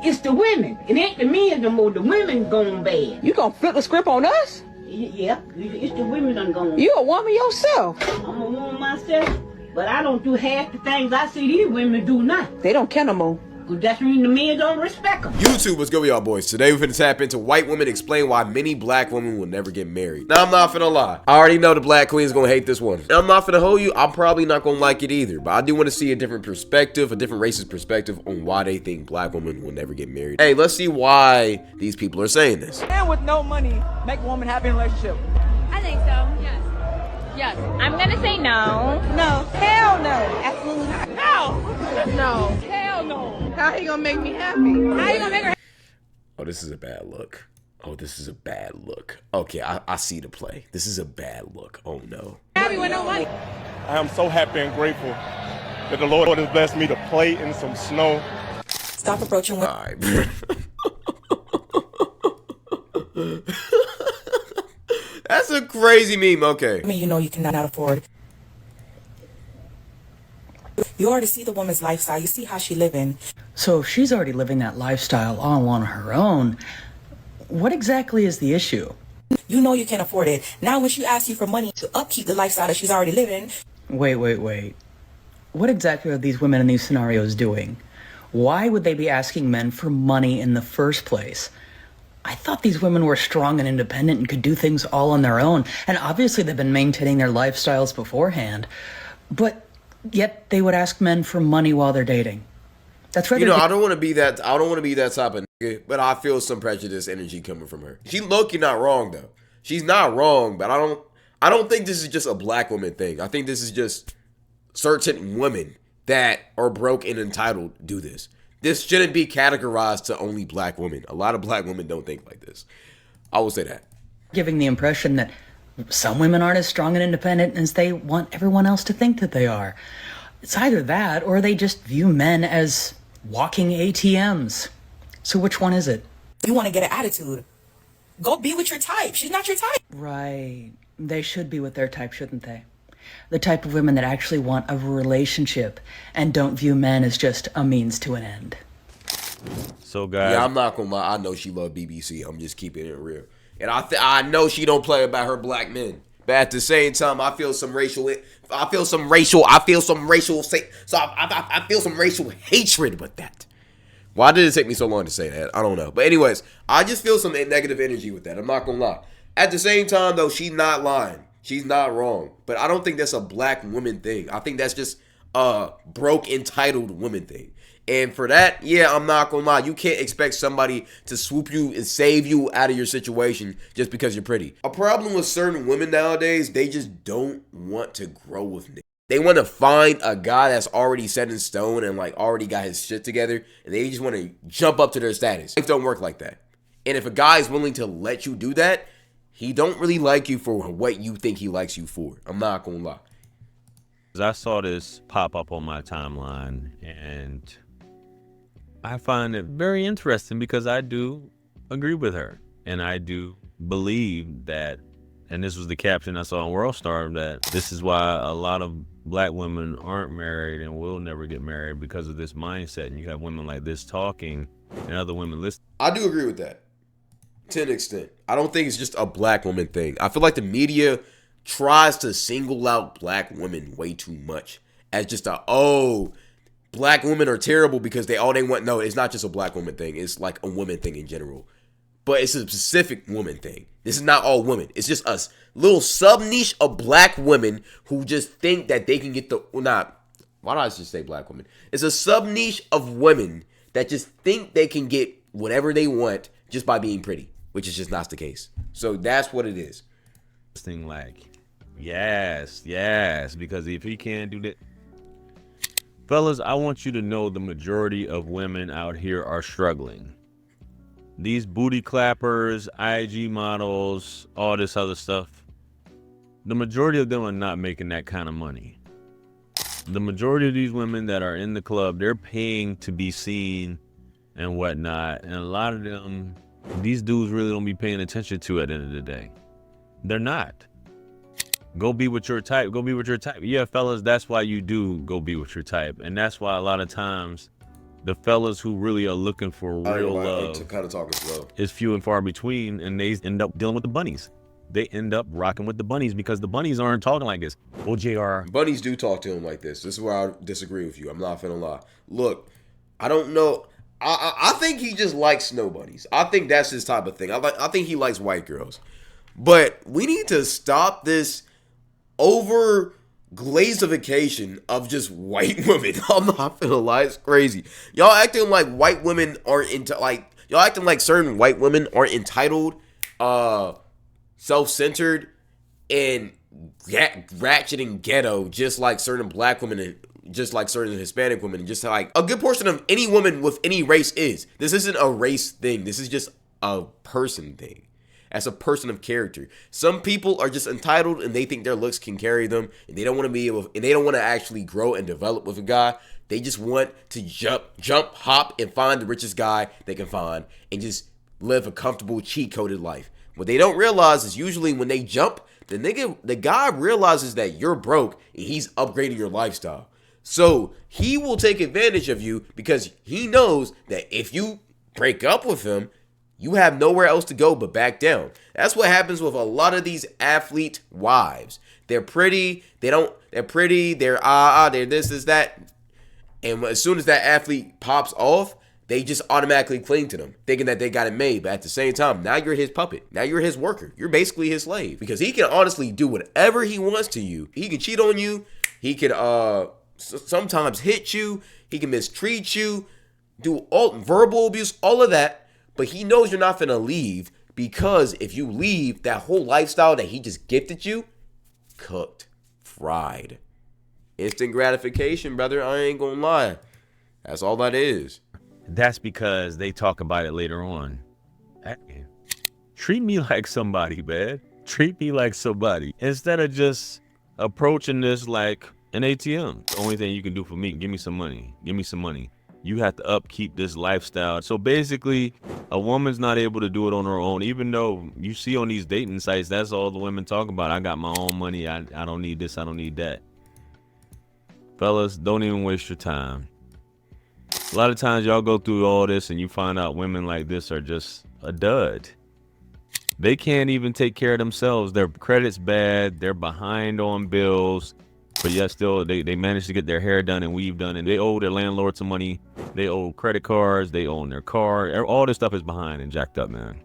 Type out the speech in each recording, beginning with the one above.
It's the women. It ain't the men no more. The women gone bad. You gonna flip the script on us? Yeah, it's the women done gone. You a woman yourself. I'm a woman myself, but I don't do half the things I see these women do now. They don't care no more. Cause that's when the men don't respect them. YouTube, what's good with y'all boys? Today we're finna tap into white women explain why many black women will never get married. Now I'm not finna lie. I already know the black queen's gonna hate this one. And I'm not finna hold you, I'm probably not gonna like it either. But I do wanna see a different perspective, a different racist perspective on why they think black women will never get married. Hey, let's see why these people are saying this. Man with no money make a woman happy in a relationship. I think so. Yes. Yes. I'm gonna say no. No. Hell no. Absolutely not. No. No. Hell no. How he gonna make me happy? How you gonna make her? Oh, this is a bad look. Oh, this is a bad look. Okay, I see the play. This is a bad look. Oh no. Happy with no money. I am so happy and grateful that the Lord has blessed me to play in some snow. Stop approaching women. All right. That's a crazy meme. Okay. I mean, you know you cannot afford. You already see the woman's lifestyle. You see how she living. So if she's already living that lifestyle all on her own, what exactly is the issue? You know you can't afford it. Now when she asks you for money to upkeep the lifestyle that she's already living. Wait. What exactly are these women in these scenarios doing? Why would they be asking men for money in the first place? I thought these women were strong and independent and could do things all on their own. And obviously they've been maintaining their lifestyles beforehand. But yet they would ask men for money while they're dating. That's right. You know, I don't want to be that type of nigga, but I feel some prejudice energy coming from her. She low-key not wrong though. She's not wrong, but I don't think this is just a black woman thing. I think this is just certain women that are broke and entitled do this. This shouldn't be categorized to only black women. A lot of black women don't think like this. I will say that. Giving the impression that some women aren't as strong and independent as they want everyone else to think that they are. It's either that or they just view men as walking ATMs. So which one is it? You want to get an attitude. Go be with your type. She's not your type. Right. They should be with their type, shouldn't they? The type of women that actually want a relationship and don't view men as just a means to an end. So guys, yeah, I'm not gonna lie. I know she love BBC. I'm just keeping it real, and I know she don't play about her black men. But at the same time, I feel some racial hatred with that. Why did it take me so long to say that? I don't know. But anyways, I just feel some negative energy with that. I'm not gonna lie. At the same time, though, she's not lying. She's not wrong. But I don't think that's a black woman thing. I think that's just a broke, entitled woman thing. And for that, yeah, I'm not gonna lie. You can't expect somebody to swoop you and save you out of your situation just because you're pretty. A problem with certain women nowadays, they just don't want to grow with niggas. They want to find a guy that's already set in stone and like already got his shit together, and they just want to jump up to their status. Life don't work like that. And if a guy is willing to let you do that, he don't really like you for what you think he likes you for. I'm not gonna lie. I saw this pop up on my timeline, and I find it very interesting because I do agree with her, and I do believe that, and this was the caption I saw on WorldStar, that this is why a lot of black women aren't married and will never get married because of this mindset. And you have women like this talking and other women listening. I do agree with that to an extent. I don't think it's just a black woman thing. I feel like the media tries to single out black women way too much as just black women are terrible because they want. No, it's not just a black woman thing. It's like a woman thing in general. But it's a specific woman thing. This is not all women. It's just a little sub-niche of black women who just think that they can get why did I just say black women? It's a sub-niche of women that just think they can get whatever they want just by being pretty, which is just not the case. So that's what it is. Thing like, yes, because if he can't do that. Fellas, I want you to know the majority of women out here are struggling. These booty clappers, IG models, all this other stuff, the majority of them are not making that kind of money. The majority of these women that are in the club, they're paying to be seen and whatnot. And a lot of them, these dudes really don't be paying attention to at the end of the day. They're not. Go be with your type. Go be with your type. Yeah, fellas, that's why you do go be with your type. And that's why a lot of times the fellas who really are looking for real love to kind of talk as well. is few and far between, and they end up dealing with the bunnies. They end up rocking with the bunnies because the bunnies aren't talking like this. Well, JR. Bunnies do talk to him like this. This is where I disagree with you. I'm not finna lie. Look, I don't know. I think he just likes snow bunnies. I think that's his type of thing. I think he likes white girls. But we need to stop this over glazification of just white women. I'm not finna lie. It's crazy. Y'all acting like white women aren't y'all acting like certain white women aren't entitled, self-centered, and ratchet and ghetto, just like certain black women and just like certain Hispanic women, and just like a good portion of any woman with any race is. This isn't a race thing. This is just a person thing. As a person of character, some people are just entitled and they think their looks can carry them, and they don't want to be able, and they don't want to actually grow and develop with a guy. They just want to jump, hop, and find the richest guy they can find and just live a comfortable, cheat-coded life. What they don't realize is usually when they jump, the guy realizes that you're broke and he's upgrading your lifestyle. So he will take advantage of you because he knows that if you break up with him, you have nowhere else to go but back down. That's what happens with a lot of these athlete wives. They're pretty, they're this, that. And as soon as that athlete pops off, they just automatically cling to them, thinking that they got it made. But at the same time, now you're his puppet. Now you're his worker. You're basically his slave. Because he can honestly do whatever he wants to you. He can cheat on you. He can sometimes hit you. He can mistreat you. Do all verbal abuse, all of that. But he knows you're not finna leave, because if you leave, that whole lifestyle that he just gifted you, cooked, fried. Instant gratification, brother. I ain't gonna lie. That's all that is. That's because they talk about it later on. Treat me like somebody, man. Treat me like somebody. Instead of just approaching this like an ATM. The only thing you can do for me, give me some money. Give me some money. You have to upkeep this lifestyle. So basically, a woman's not able to do it on her own, even though you see on these dating sites, that's all the women talk about. I got my own money. I don't need this. I don't need that. Fellas, don't even waste your time. A lot of times y'all go through all this and you find out women like this are just a dud. They can't even take care of themselves. Their credit's bad. They're behind on bills. But yet still, they manage to get their hair done and weave done, and they owe their landlord some money. They owe credit cards. They own their car. All this stuff is behind and jacked up, man.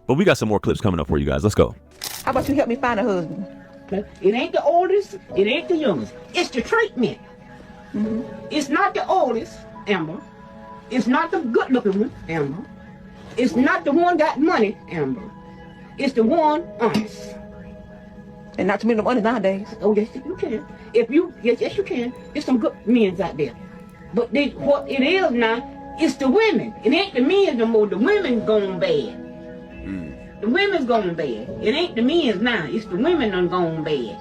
But we got some more clips coming up for you guys. Let's go. How about you help me find a husband? It ain't the oldest, it ain't the youngest. It's the treatment. Mm-hmm. It's not the oldest, Amber. It's not the good-looking one, Amber. It's not the one got money, Amber. It's the one honest. And not too many money nowadays. Oh, yes, you can. Yes, you can. There's some good men out there. But what it is now, it's the women. It ain't the men no more. The women's going bad. The women's going bad. It ain't the men's now. It's the women done gone bad.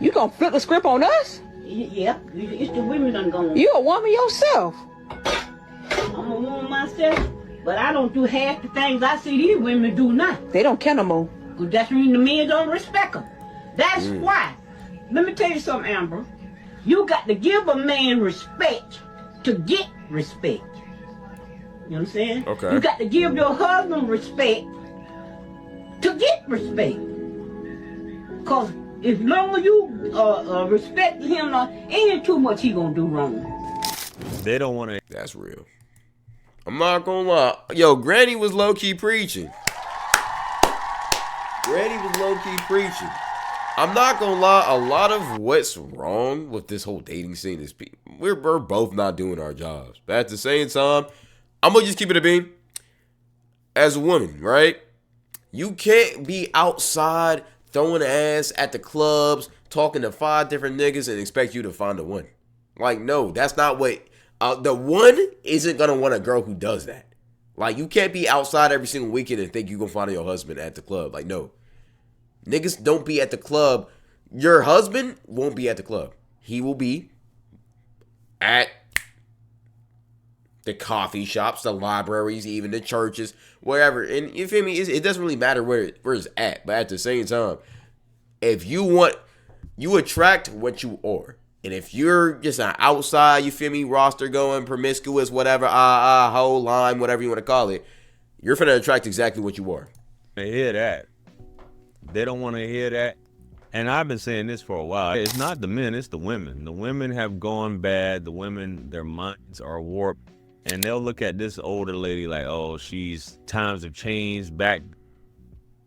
You gonna flip the script on us? Yeah, it's the women done gone. You a woman yourself. I'm a woman myself, but I don't do half the things I see these women do now. They don't care no more. That's when the men don't respect them. That's why. Let me tell you something, Amber. You got to give a man respect to get respect. You know what I'm saying? Okay. You got to give your husband respect to get respect. Because as long as you respect him, ain't too much he gonna do wrong. They don't want to. That's real. I'm not gonna lie. Yo, Granny was low-key preaching. Granny was low-key preaching. I'm not gonna lie, a lot of what's wrong with this whole dating scene is we're both not doing our jobs. But at the same time, I'm gonna just keep it a beam. As a woman, right? You can't be outside throwing ass at the clubs, talking to 5 different niggas and expect you to find the one. Like, no, that's not what... the one isn't gonna want a girl who does that. Like, you can't be outside every single weekend and think you're gonna find your husband at the club. Like, no. Niggas don't be at the club. Your husband won't be at the club. He will be at the coffee shops, the libraries, even the churches, wherever. And you feel me? It doesn't really matter where it's at. But at the same time, if you want, you attract what you are. And if you're just an outside, you feel me, roster going, promiscuous, whatever, whole line, whatever you want to call it, you're finna attract exactly what you are. They hear that. They don't want to hear that. And I've been saying this for a while. It's not the men, it's the women. The women have gone bad. The women, their minds are warped. And they'll look at this older lady like, oh, times have changed. Back,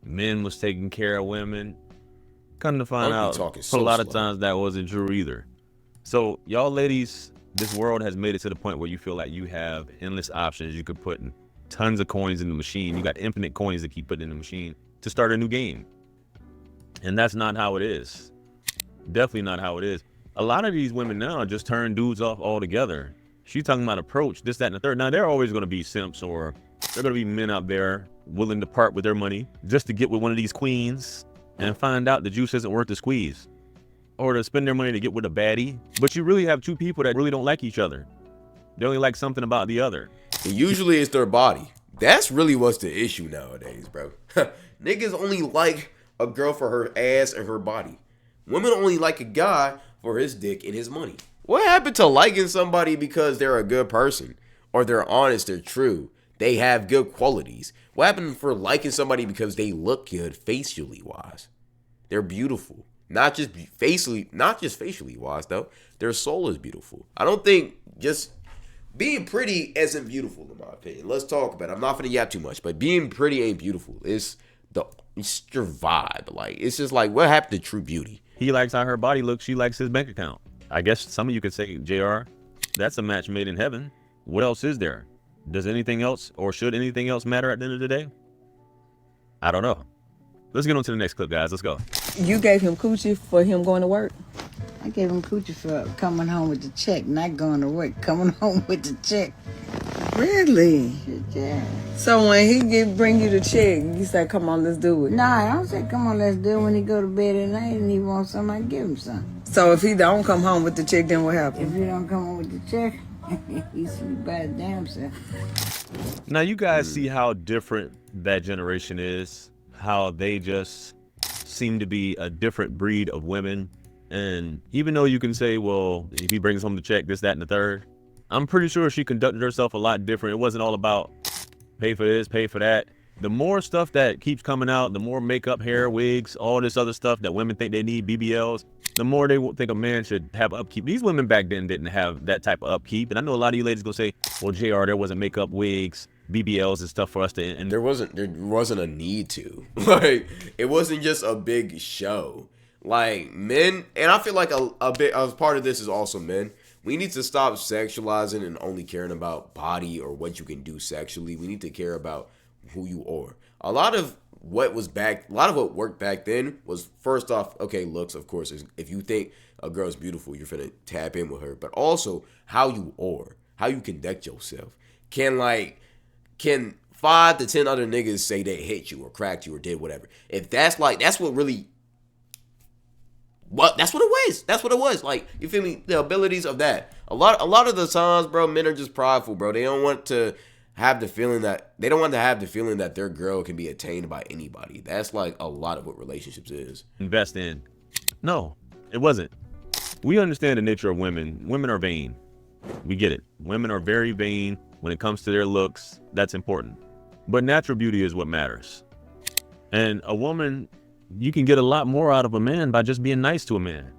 men was taking care of women. Come to find out, a lot of times that wasn't true either. So y'all ladies, this world has made it to the point where you feel like you have endless options. You could put tons of coins in the machine. You got infinite coins to keep putting in the machine to start a new game. And that's not how it is. Definitely not how it is. A lot of these women now just turn dudes off altogether. She's talking about approach, this, that, and the third. Now, there are always going to be simps, or there are going to be men out there willing to part with their money just to get with one of these queens and find out the juice isn't worth the squeeze, or to spend their money to get with a baddie. But you really have two people that really don't like each other. They only like something about the other. And usually it's their body. That's really what's the issue nowadays, bro. Niggas only like a girl for her ass and her body. Women only like a guy for his dick and his money. What happened to liking somebody because they're a good person, or they're honest, they're true, they have good qualities? What happened for liking somebody because they look good facially wise? They're beautiful. Not just facially wise though. Their soul is beautiful. I don't think just being pretty isn't beautiful in my opinion. Let's talk about it. I'm not gonna yap too much, but being pretty ain't beautiful. It's your vibe. Like, it's just like, what happened to true beauty? He likes how her body looks. She likes his bank account. I guess some of you could say, JR, that's a match made in heaven. What else is there? Does anything else, or should anything else matter at the end of the day? I don't know. Let's get on to the next clip, guys. Let's go. You gave him coochie for him going to work? I gave him coochie for coming home with the check, not going to work, coming home with the check. Really? Yeah. So when he bring you the check, you say, come on, let's do it? Nah, I don't say, come on, let's do it. When he go to bed at night and he wants something, I give him some. So if he don't come home with the check, then what happens? If he don't come home with the check, he sleep by his damn self. Now, you guys see how different that generation is, how they just seem to be a different breed of women. And even though you can say, well, if he brings home the check, this, that, and the third, I'm pretty sure she conducted herself a lot different. It wasn't all about pay for this, pay for that. The more stuff that keeps coming out, the more makeup, hair, wigs, all this other stuff that women think they need, BBLs, the more they think a man should have upkeep. These women back then didn't have that type of upkeep. And I know a lot of you ladies go say, well, JR, there wasn't makeup, wigs, BBLs and stuff for us to, and there wasn't a need to. Like, it wasn't just a big show. Like, men, and I feel like a bit as part of this is also men. We need to stop sexualizing and only caring about body or what you can do sexually. We need to care about who you are. A lot of what worked back then was, first off, okay, looks, of course. If you think a girl's beautiful, you're finna tap in with her. But also how you are, how you conduct yourself. Can 5 to 10 other niggas say they hit you or cracked you or did whatever? If that's what really. That's what it was. That's what it was. Like, you feel me? The abilities of that. A lot of the times, bro, men are just prideful, bro. They don't want to have the feeling that their girl can be attained by anybody. That's like a lot of what relationships is. Invest in. No, it wasn't. We understand the nature of women. Women are vain. We get it. Women are very vain when it comes to their looks. That's important. But natural beauty is what matters. And a woman, you can get a lot more out of a man by just being nice to a man.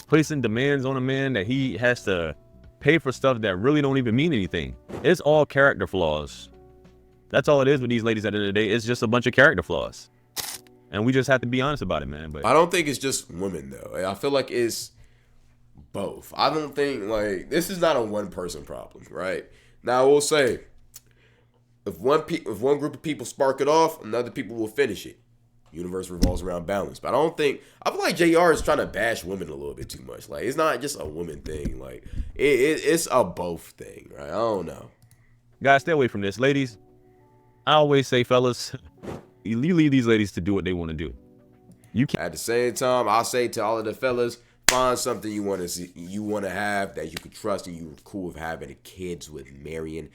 Placing demands on a man that he has to pay for stuff that really don't even mean anything. It's all character flaws. That's all it is with these ladies at the end of the day. It's just a bunch of character flaws. And we just have to be honest about it, man. But I don't think it's just women, though. I feel like it's both. I don't think, like, this is not a one-person problem, right? Now, I will say, if one group of people spark it off, another people will finish it. Universe revolves around balance. But I feel like JR is trying to bash women a little bit too much. Like, it's not just a woman thing. Like, it's a both thing, right? I don't know. Guys, stay away from this. Ladies, I always say, fellas, you leave these ladies to do what they want to do. You can't. At the same time, I'll say to all of the fellas, find something you want to have that you can trust and you're cool with having kids with, marrying.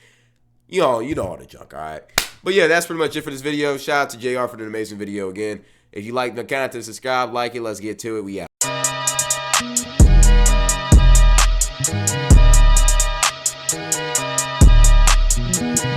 You know all the junk, all right? But yeah, that's pretty much it for this video. Shout out to JR for the amazing video again. If you like the content, subscribe, like it. Let's get to it. We out.